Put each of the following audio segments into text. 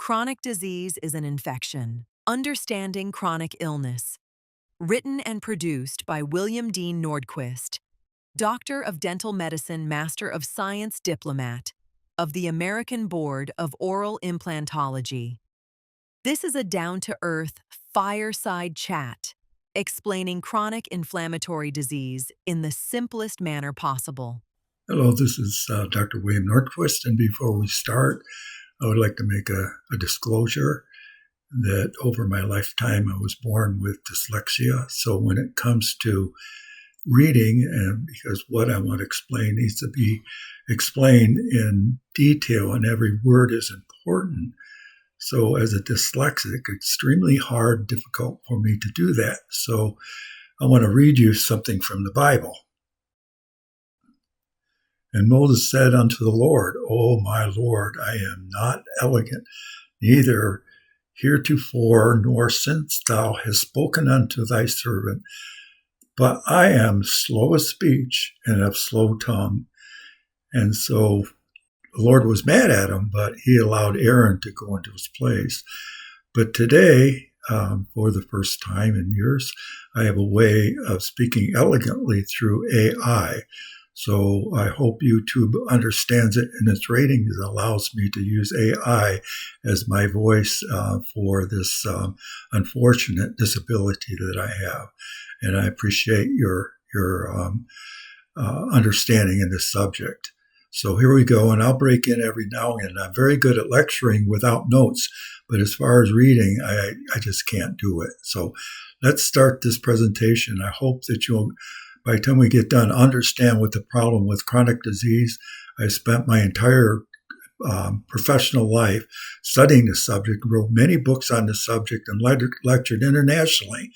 Chronic Disease is an Infection. Understanding Chronic Illness. Written and produced by William Dean Nordquist, Doctor of Dental Medicine, Master of Science, Diplomat, of the American Board of Oral Implantology. This is a down-to-earth, fireside chat, explaining chronic inflammatory disease in the simplest manner possible. Hello, this is Dr. William Nordquist, and before we start, I would like to make a disclosure that over my lifetime I was born with dyslexia. So when it comes to reading, and because what I want to explain needs to be explained in detail and every word is important. So as a dyslexic, extremely hard, difficult for me to do that. So I want to read you something from the Bible. And Moses said unto the Lord, O my Lord, I am not elegant, neither heretofore nor since thou hast spoken unto thy servant, but I am slow of speech and of slow tongue. And so the Lord was mad at him, but he allowed Aaron to go into his place. But today, for the first time in years, I have a way of speaking elegantly through AI. So I hope YouTube understands it in its ratings. It allows me to use AI as my voice for this unfortunate disability that I have. And I appreciate your understanding in this subject. So here we go, and I'll break in every now and then. I'm very good at lecturing without notes, but as far as reading, I just can't do it. So let's start this presentation. I hope that you'll, by the time we get done, understand what the problem with chronic disease. I spent my entire professional life studying the subject, wrote many books on the subject, and lectured internationally.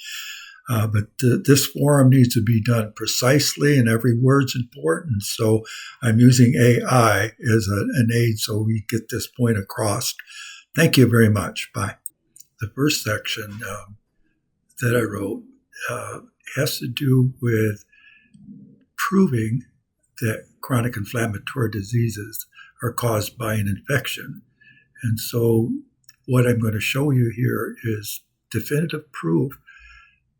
But this forum needs to be done precisely, and every word's important. So I'm using AI as an aid so we get this point across. Thank you very much. Bye. The first section that I wrote has to do with proving that chronic inflammatory diseases are caused by an infection. And so what I'm going to show you here is definitive proof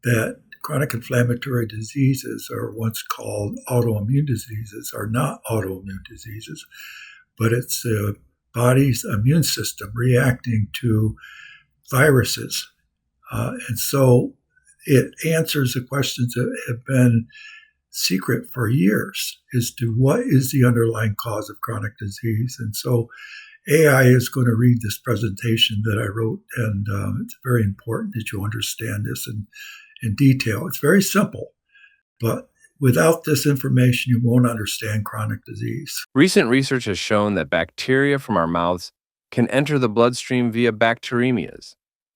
that chronic inflammatory diseases, or once called autoimmune diseases, are not autoimmune diseases, but it's the body's immune system reacting to viruses. And so it answers the questions that have been secret for years as to what is the underlying cause of chronic disease. And so AI is going to read this presentation that I wrote, and it's very important that you understand this in detail. It's very simple, but without this information, you won't understand chronic disease. Recent research has shown that bacteria from our mouths can enter the bloodstream via bacteremias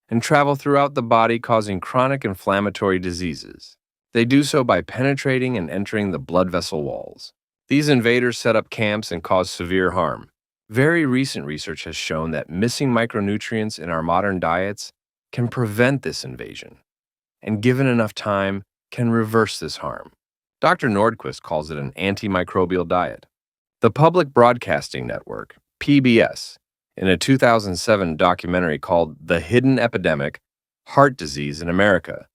and travel throughout the body, causing chronic inflammatory diseases. They do so by penetrating and entering the blood vessel walls. These invaders set up camps and cause severe harm. Very recent research has shown that missing micronutrients in our modern diets can prevent this invasion, and given enough time, can reverse this harm. Dr. Nordquist calls it an antimicrobial diet. The Public Broadcasting Network, PBS, in a 2007 documentary called The Hidden Epidemic: Heart Disease in America,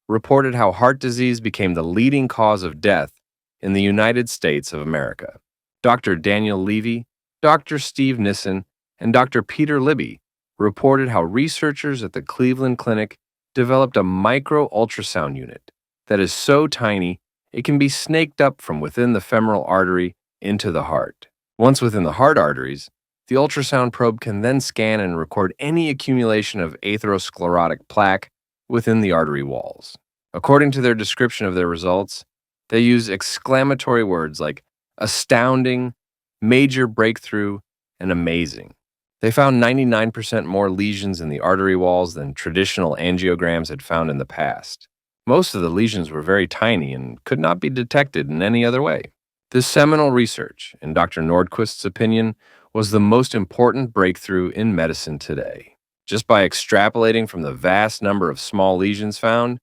reported how heart disease became the leading cause of death in the United States of America. Dr. Daniel Levy, Dr. Steve Nissen, and Dr. Peter Libby reported how researchers at the Cleveland Clinic developed a micro-ultrasound unit that is so tiny it can be snaked up from within the femoral artery into the heart. Once within the heart arteries, the ultrasound probe can then scan and record any accumulation of atherosclerotic plaque within the artery walls. According to their description of their results, they use exclamatory words like astounding, major breakthrough, and amazing. They found 99% more lesions in the artery walls than traditional angiograms had found in the past. Most of the lesions were very tiny and could not be detected in any other way. This seminal research, in Dr. Nordquist's opinion, was the most important breakthrough in medicine today. Just by extrapolating from the vast number of small lesions found,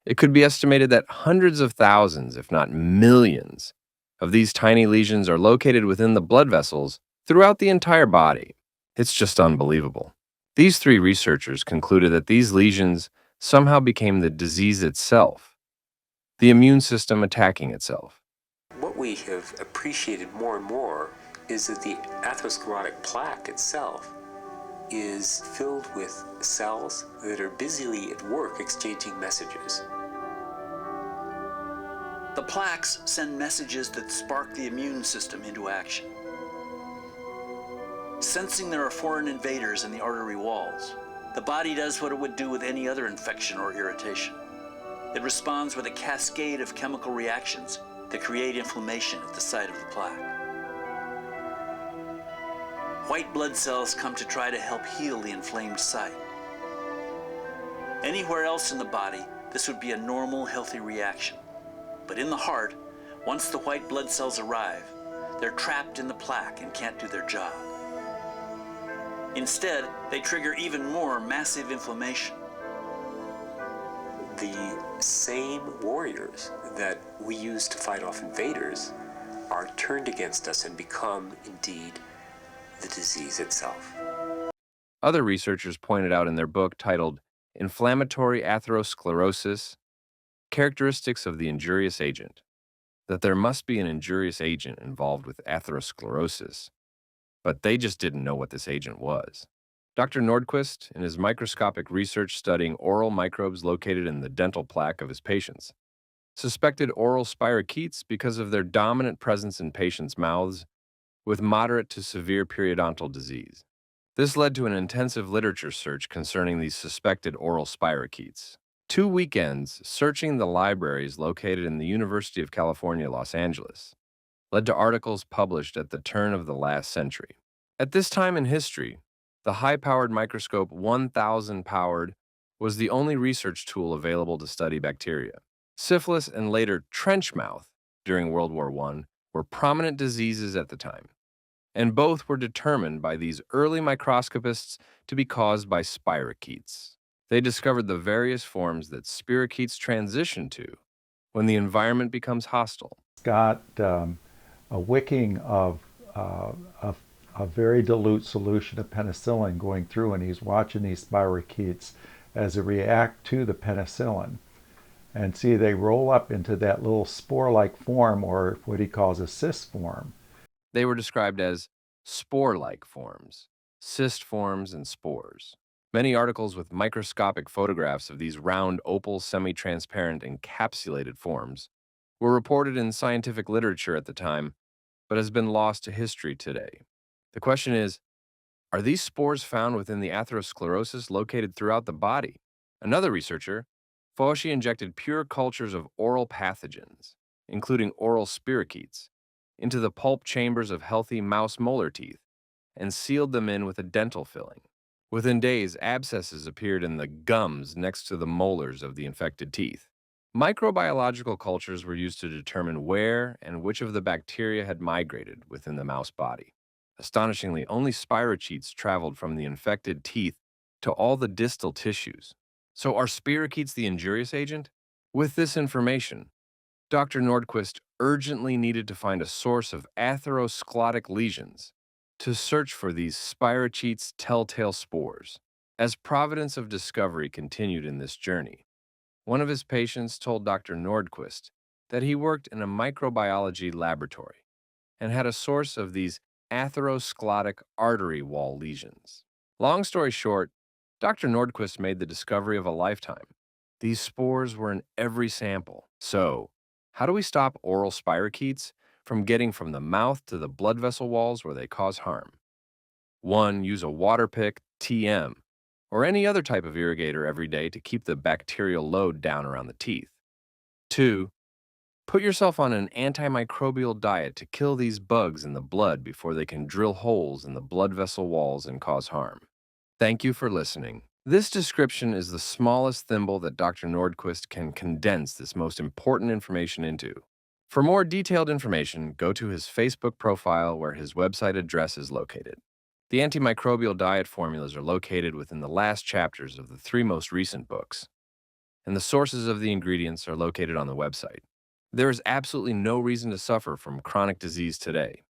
it could be estimated that hundreds of thousands, if not millions, of these tiny lesions are located within the blood vessels throughout the entire body. It's just unbelievable. These three researchers concluded that these lesions somehow became the disease itself, the immune system attacking itself. What we have appreciated more and more is that the atherosclerotic plaque itself is filled with cells that are busily at work exchanging messages. The plaques send messages that spark the immune system into action. Sensing there are foreign invaders in the artery walls, the body does what it would do with any other infection or irritation. It responds with a cascade of chemical reactions that create inflammation at the site of the plaque. White blood cells come to try to help heal the inflamed site. Anywhere else in the body, this would be a normal, healthy reaction. But in the heart, once the white blood cells arrive, they're trapped in the plaque and can't do their job. Instead, they trigger even more massive inflammation. The same warriors that we use to fight off invaders are turned against us and become, indeed, the disease itself. Other researchers pointed out in their book titled Inflammatory Atherosclerosis, Characteristics of the Injurious Agent, that there must be an injurious agent involved with atherosclerosis, but they just didn't know what this agent was. Dr. Nordquist, in his microscopic research studying oral microbes located in the dental plaque of his patients, suspected oral spirochetes because of their dominant presence in patients' mouths with moderate to severe periodontal disease. This led to an intensive literature search concerning these suspected oral spirochetes. 2 weekends searching the libraries located in the University of California, Los Angeles, led to articles published at the turn of the last century. At this time in history, the high-powered microscope 1000-powered was the only research tool available to study bacteria. Syphilis and later trench mouth during World War I were prominent diseases at the time, and both were determined by these early microscopists to be caused by spirochetes. They discovered the various forms that spirochetes transition to when the environment becomes hostile. Got a wicking of a very dilute solution of penicillin going through, and he's watching these spirochetes as they react to the penicillin. And see, they roll up into that little spore-like form, or what he calls a cyst form. They were described as spore-like forms, cyst forms, and spores. Many articles with microscopic photographs of these round, opal, semi-transparent, encapsulated forms were reported in scientific literature at the time, but has been lost to history today. The question is, are these spores found within the atherosclerosis located throughout the body? Another researcher, Fauci, injected pure cultures of oral pathogens, including oral spirochetes, into the pulp chambers of healthy mouse molar teeth and sealed them in with a dental filling. Within days, abscesses appeared in the gums next to the molars of the infected teeth. Microbiological cultures were used to determine where and which of the bacteria had migrated within the mouse body. Astonishingly, only spirochetes traveled from the infected teeth to all the distal tissues. So are spirochetes the injurious agent? With this information, Dr. Nordquist urgently needed to find a source of atherosclerotic lesions to search for these spirochetes' telltale spores. As providence of discovery continued in this journey, one of his patients told Dr. Nordquist that he worked in a microbiology laboratory and had a source of these atherosclerotic artery wall lesions. Long story short, Dr. Nordquist made the discovery of a lifetime. These spores were in every sample. So, how do we stop oral spirochetes from getting from the mouth to the blood vessel walls where they cause harm? 1. Use a water pick, TM, or any other type of irrigator every day to keep the bacterial load down around the teeth. 2. Put yourself on an antimicrobial diet to kill these bugs in the blood before they can drill holes in the blood vessel walls and cause harm. Thank you for listening. This description is the smallest thimble that Dr. Nordquist can condense this most important information into. For more detailed information, go to his Facebook profile where his website address is located. The antimicrobial diet formulas are located within the last chapters of the 3 most recent books, and the sources of the ingredients are located on the website. There is absolutely no reason to suffer from chronic disease today.